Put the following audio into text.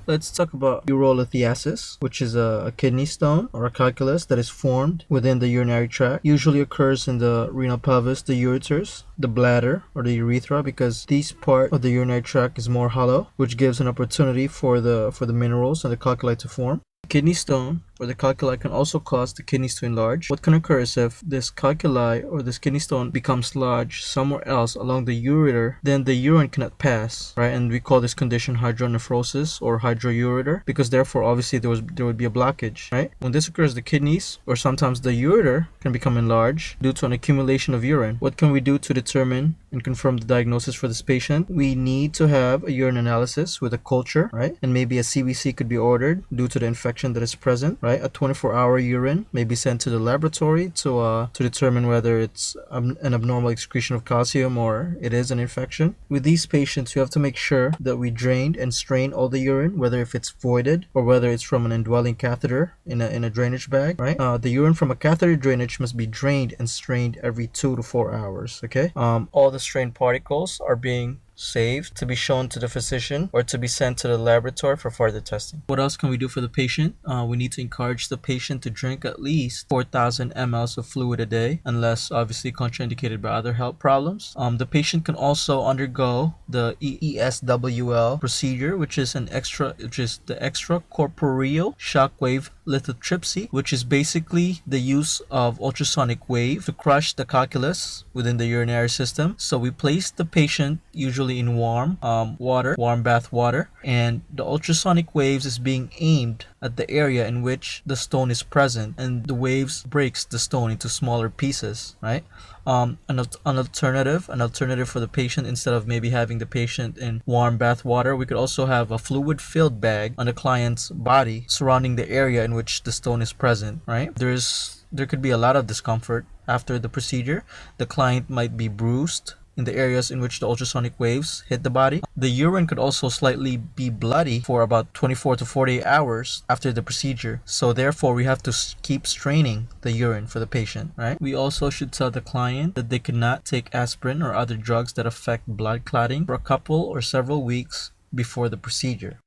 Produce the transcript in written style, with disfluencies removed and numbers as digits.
Let's talk about urolithiasis, which is a kidney stone or a calculus that is formed within the urinary tract. Usually occurs in the renal pelvis, the ureters, the bladder, or the urethra, because this part of the urinary tract is more hollow, which gives an opportunity for the minerals and the calculi to form. Kidney stone or the calculi can also cause the kidneys to enlarge. What can occur is if this calculi or this kidney stone becomes large somewhere else along the ureter, then the urine cannot pass, right? And we call this condition hydronephrosis or hydroureter, because therefore obviously there would be a blockage, right? When this occurs, the kidneys or sometimes the ureter can become enlarged due to an accumulation of urine. What can we do to determine and confirm the diagnosis for this patient? We need to have a urine analysis with a culture, right? And maybe a CBC could be ordered due to the infection that is present, right? A 24-hour urine may be sent to the laboratory to determine whether it's an abnormal excretion of calcium or it is an infection. With these patients, you have to make sure that we drained and strain all the urine, whether if it's voided or whether it's from an indwelling catheter in a drainage bag, right? The urine from a catheter drainage must be drained and strained every 2 to 4 hours, okay? All the strained particles are being saved to be shown to the physician or to be sent to the laboratory for further testing. What else can we do for the patient? We need to encourage the patient to drink at least 4,000 mLs of fluid a day, unless obviously contraindicated by other health problems. The patient can also undergo the ESWL procedure, which is the extracorporeal shockwave lithotripsy, which is basically the use of ultrasonic wave to crush the calculus within the urinary system. So we place the patient usually in warm bath water, and the ultrasonic waves is being aimed at the area in which the stone is present, and the waves breaks the stone into smaller pieces, right? An alternative for the patient, instead of maybe having the patient in warm bath water, we could also have a fluid filled bag on the client's body surrounding the area in which the stone is present, right? There could be a lot of discomfort after the procedure. The client might be bruised in the areas in which the ultrasonic waves hit the body. The urine could also slightly be bloody for about 24 to 48 hours after the procedure. So therefore, we have to keep straining the urine for the patient, right? We also should tell the client that they cannot take aspirin or other drugs that affect blood clotting for a couple or several weeks before the procedure.